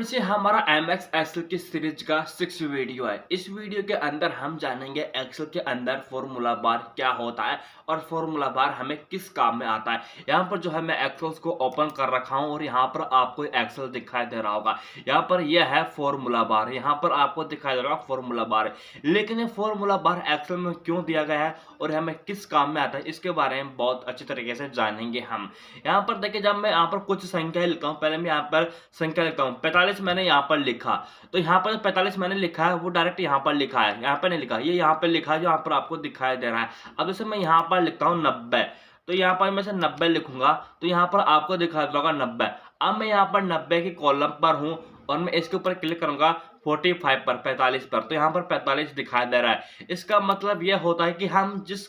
Friends, ये हमारा MX Excel की सीरीज का 6 वीडियो है। इस वीडियो के अंदर हम जानेंगे एक्सेल के अंदर फॉर्मूला बार क्या होता है और फॉर्मूला बार हमें किस काम में आता है। यहाँ पर जो है मैं एक्सेल को ओपन कर रखा हूँ और यहाँ पर आपको एक्सेल दिखाई दे रहा होगा। यहाँ पर यह है फॉर्मूला बार, यहाँ पर आपको दिखाई दे रहा होगा फॉर्मूला बार। लेकिन ये फॉर्मूला बार एक्सेल में क्यों दिया गया है और हमें किस काम में आता है, इसके बारे में बहुत अच्छी तरीके से जानेंगे हम। यहाँ पर देखिए, जब मैं यहाँ पर कुछ संख्या लिखा हूँ, पहले मैं यहाँ पर संख्या लिखता हूँ। 45 मैंने यहाँ पर लिखा, तो यहाँ पर 45 मैंने लिखा है वो डायरेक्ट यहाँ पर लिखा है, यहाँ पर नहीं लिखा, ये यहाँ पर लिखा है जो यहाँ पर आपको दिखाई दे रहा है। अब जैसे मैं यहाँ पर लिखता हूँ 90, तो यहाँ पर मैं से 90 लिखूंगा तो यहाँ पर आपको दिखा देगा 90। अब मैं यहाँ पर 90 के कॉलम पर हूँ और मैं इसके ऊपर क्लिक करूंगा 45 पर, 45 पर, तो यहाँ पर 45 दिखाई दे रहा है। इसका मतलब यह होता है कि हम जिस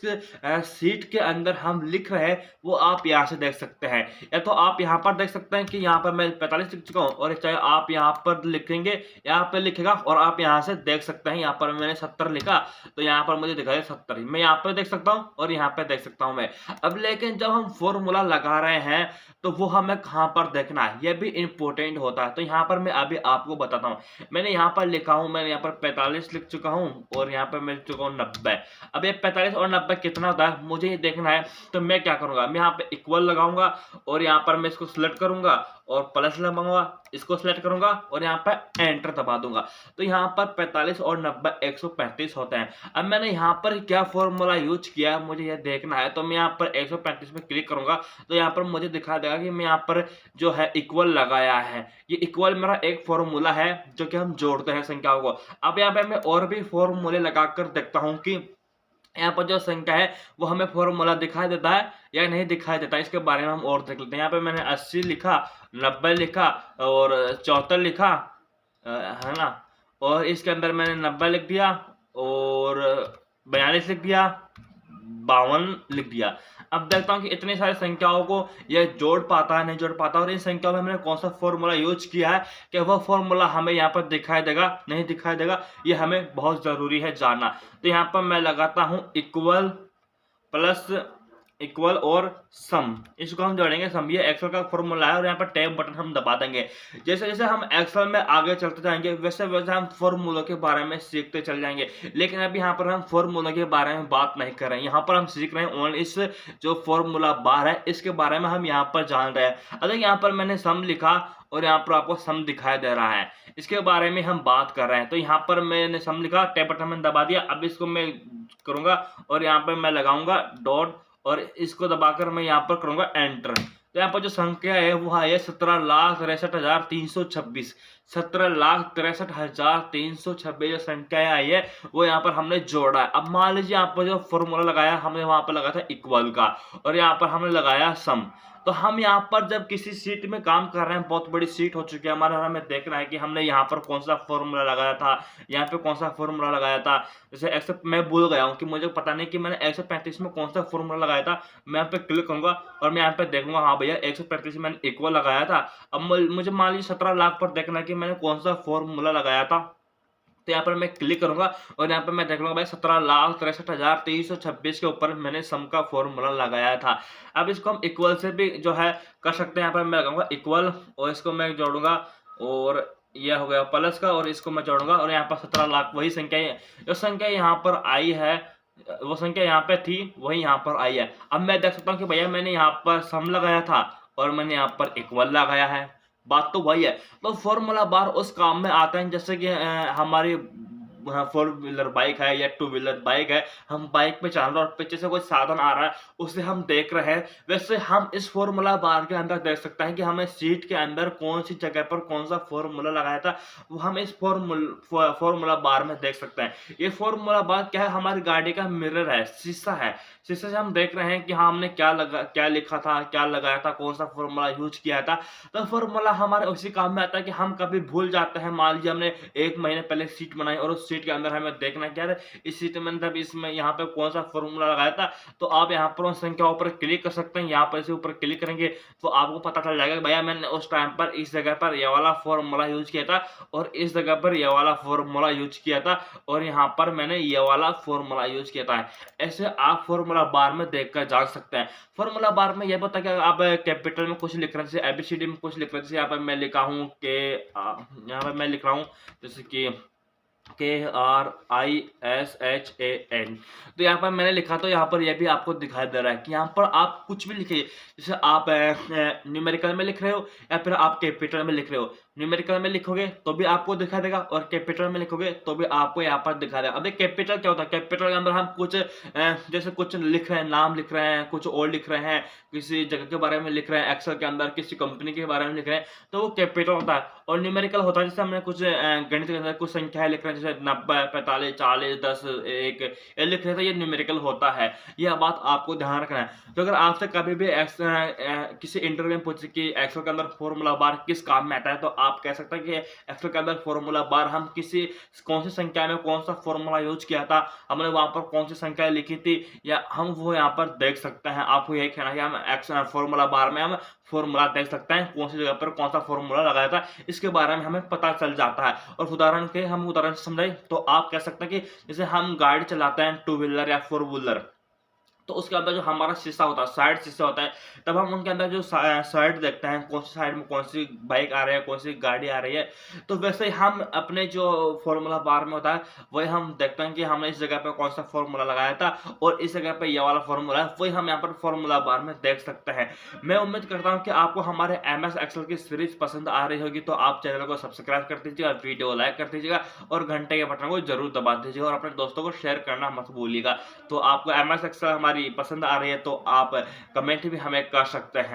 सीट के अंदर हम लिख रहे हैं वो आप यहाँ से देख सकते हैं। या तो आप यहाँ पर देख सकते हैं कि यहाँ पर मैं 45 लिख चुका हूँ, और चाहे आप यहाँ पर लिखेंगे, यहाँ पर लिखेगा और आप यहाँ से देख सकते हैं। यहाँ पर मैंने 70 लिखा तो यहाँ पर मुझे दिखाई 70, मैं यहाँ पर देख सकता हूँ और यहाँ पे देख सकता हूँ मैं। अब लेकिन जब हम फॉर्मूला लगा रहे हैं तो वो हमें कहाँ पर देखना है, यह भी इंपॉर्टेंट होता है। तो यहाँ पर मैं अभी आपको बताता हूँ। मैंने यहाँ पर लिखा हूँ, मैंने यहाँ पर 45 लिख चुका हूँ और यहाँ पर मैं लिख चुका हूँ 90। अब ये 45 और 90 कितना होता है मुझे ये देखना है। तो मैं क्या करूंगा, मैं यहाँ पे इक्वल लगाऊंगा और यहाँ पर मैं इसको सिलेक्ट करूंगा और प्लस लगाऊंगा, इसको सिलेक्ट करूंगा और यहाँ पर एंटर दबा दूंगा। तो यहाँ पर 45 और 90 135 होते हैं। अब मैंने यहाँ पर क्या फॉर्मूला यूज किया है मुझे यह देखना है। तो मैं यहाँ पर 135 पे क्लिक करूंगा तो यहाँ पर मुझे दिखा देगा कि मैं यहाँ पर जो है इक्वल लगाया है। ये इक्वल मेरा एक फॉर्मूला है जो कि हम जोड़ते हैं संख्याओं को। अब यहाँ पे मैं और भी फॉर्मूले लगाकर देखता हूँ कि यहाँ पर जो संख्या है वो हमें फॉर्मूला दिखाई देता है या नहीं दिखाई देता है, इसके बारे में हम और देख लेते हैं। यहाँ पे मैंने 80 लिखा, 90 लिखा और 74 लिखा, है ना, और इसके अंदर मैंने 90 लिख दिया और 42 लिख दिया, 52 लिख दिया। अब देखता हूँ कि इतनी सारी संख्याओं को ये जोड़ पाता है नहीं जोड़ पाता, और इन संख्याओं में हमने कौन सा फॉर्मूला यूज किया है, कि वह फॉर्मूला हमें यहाँ पर दिखाई देगा नहीं दिखाई देगा, ये हमें बहुत जरूरी है जानना। तो यहाँ पर मैं लगाता हूँ इक्वल प्लस इक्वल और सम, इसको हम जोड़ेंगे सम। ये एक्सेल का फॉर्मूला है और यहाँ पर टैब बटन हम दबा देंगे। जैसे जैसे हम एक्सेल में आगे चलते जाएंगे वैसे वैसे हम फॉर्मूलों के बारे में सीखते चल जाएंगे। लेकिन अभी यहाँ पर हम फॉर्मूला के बारे में बात नहीं कर रहे हैं, यहाँ पर हम सीख रहे हैं ओनली इस जो फॉर्मूला बार है इसके बारे में हम यहाँ पर जान रहे हैं। अगर यहाँ पर मैंने सम लिखा और यहाँ पर आपको सम दिखाई दे रहा है, इसके बारे में हम बात कर रहे हैं। तो यहाँ पर मैंने सम लिखा, टैब बटन मैंने दबा दिया। अब इसको मैं करूंगा और यहाँ पर मैं लगाऊंगा डॉट और इसको दबाकर मैं यहाँ पर करूंगा एंटर। तो यहाँ पर जो संख्या है वो है 17,63,326। 17,63,326 जो संख्या आई है वो यहाँ पर हमने जोड़ा है। अब मान लीजिए यहाँ पर जो फॉर्मूला लगाया हमने वहां पर लगाया था इक्वल का और यहाँ पर हमने लगाया सम। तो हम यहाँ पर जब किसी सीट में काम कर रहे हैं, बहुत बड़ी सीट हो चुकी है हमारा, हमें देखना है कि हमने यहाँ पर कौन सा फॉर्मूला लगाया था, यहाँ पे कौन सा फॉर्मूला लगाया था। जैसे एक्सेप्ट मैं भूल गया हूँ कि मुझे पता नहीं कि मैंने 135 में कौन सा फॉर्मूला लगाया था। मैं यहाँ पे क्लिक करूंगा और मैं यहाँ पे देखूंगा, हाँ भैया 135 में मैंने इक्वल लगाया था। अब मुझे मान लीजिए 17 लाख पर देखना है कि मैंने कौन सा फॉर्मूला लगाया था। तो यहाँ पर मैं क्लिक करूंगा और यहाँ पर मैं देख लूंगा भाई 17,63,326 के ऊपर मैंने सम का फॉर्मूला लगाया था। अब इसको हम इक्वल से भी जो है कर सकते हैं। यहाँ पर मैं लगाऊंगा इक्वल और इसको मैं जोड़ूंगा और यह हो गया प्लस का और इसको मैं जोड़ूंगा और यहाँ पर 17 लाख वही संख्या जो संख्या यहाँ पर आई है वो संख्या यहाँ पे थी वही यहाँ पर आई है। अब मैं देख सकता हूँ कि भैया मैंने यहाँ पर सम लगाया था और मैंने यहाँ पर इक्वल लगाया है, बात तो वही है। तो फॉर्मूला बार उस काम में आता है जैसे कि हमारी 4 व्हीलर बाइक है या 2 व्हीलर बाइक है, हम बाइक पे चल रहे हैं और पीछे से कोई साधन आ रहा है उसे हम देख रहे हैं, वैसे हम इस फॉर्मूला बार के अंदर देख सकते हैं कि हमें सीट के अंदर कौन सी जगह पर कौन सा फॉर्मूला लगाया था, वो हम इस फॉर्मूला बार में देख सकते हैं। ये फॉर्मूला बार क्या है, हमारी गाड़ी का मिरर है, शीशा है। शीशे से हम देख रहे हैं कि हाँ हमने क्या लिखा था, क्या लगाया था, कौन सा फॉर्मूला यूज किया था। तो फॉर्मूला हमारे उसी काम में आता है कि हम कभी भूल जाते हैं। मान लीजिए हमने 1 महीने पहले सीट बनाई और उस शीट के अंदर हमें देखना क्या है, इस शीट में मतलब इसमें यहाँ पे कौन सा फॉर्मूला लगाया था, तो आप यहाँ पर उन संख्याओं पर क्लिक कर सकते हैं। यहाँ पर इसे ऊपर क्लिक करेंगे तो आपको पता चल जाएगा कि भैया मैंने उस टाइम पर इस जगह पर ये वाला फॉर्मूला यूज किया था और इस जगह पर ये वाला फॉर्मूला यूज किया था और यहाँ पर मैंने ये वाला फॉर्मूला यूज किया था। ऐसे आप फॉर्मूला बार में देखकर जान सकते हैं। फॉर्मूला बार में यह बता कि आप कैपिटल में कुछ लिख रहे हैं, जैसे एबीसीडी में कुछ लिख रहे हैं, जैसे यहाँ पर मैं लिखा हूँ कि यहाँ पर मैं लिख रहा हूँ जैसे कि KRISHAN, तो यहाँ पर मैंने लिखा तो यहाँ पर यह भी आपको दिखाई दे रहा है कि यहाँ पर आप कुछ भी लिखिए, जैसे आप न्यूमेरिकल में लिख रहे हो या फिर आप कैपिटल में लिख रहे हो। न्यूमेरिकल में लिखोगे तो भी आपको दिखा देगा और कैपिटल में लिखोगे तो भी आपको यहाँ पर दिखा देगा। अब कैपिटल क्या होता है, कैपिटल के अंदर हम कुछ जैसे कुछ लिख रहे हैं, नाम लिख रहे हैं, कुछ और लिख रहे हैं, किसी जगह के बारे में लिख रहे हैं, एक्सेल के अंदर किसी कंपनी के बारे में लिख रहे हैं, तो वो कैपिटल होता है। और न्यूमेरिकल होता है जैसे हमने कुछ गणित के अंदर कुछ संख्याएं लिख रहे हैं, जैसे 90, 45, 40, 10, 1 ये लिख रहे थे, ये न्यूमेरिकल होता है। यह बात आपको ध्यान रखना है। तो अगर आपसे कभी भी किसी इंटरव्यू में पूछे कि एक्सेल के अंदर फॉर्मूला बार किस काम में आता है, तो आप कह सकते हैं कि एक्सेल के अंदर फॉर्मूला बार हम किसी कौन सी संख्या में कौन सा फॉर्मूला यूज किया था, हमने वहां पर कौन सी संख्या लिखी थी, या हम वो यहाँ पर देख सकते हैं। आपको यही कहना है कि हम एक्सेल फॉर्मूला बार में हम फॉर्मूला देख सकते हैं, कौन सी जगह पर कौन सा फॉर्मूला लगाया था, इसके बारे में हमें पता चल जाता है। और उदाहरण के हम उदाहरण समझाएं तो आप कह सकते हैं कि जैसे हम गाड़ी चलाते हैं, टू व्हीलर या फोर व्हीलर, तो उसके अंदर जो हमारा शीशा होता है, साइड शीशा होता है, तब हम उनके अंदर जो साइड देखते हैं, कौन सी साइड में कौन सी बाइक आ रही है, कौन सी गाड़ी आ रही है, तो वैसे ही हम अपने जो फॉर्मूला बार में होता है वही हम देखते हैं कि हमने इस जगह पे कौन सा फॉर्मूला लगाया था और इस जगह पे ये वाला फॉर्मूला है, वही हम यहाँ पर फॉर्मूला बार में देख सकते हैं। मैं उम्मीद करता हूँ कि आपको हमारे MS एक्सेल की सीरीज पसंद आ रही होगी, तो आप चैनल को सब्सक्राइब कर दीजिएगा, वीडियो लाइक कर दीजिएगा और घंटे के बटन को जरूर दबा दीजिएगा और अपने दोस्तों को शेयर करना मत भूलिएगा। तो आपको MS एक्सेल हमारी पसंद आ रही है तो आप कमेंट भी हमें कर सकते हैं।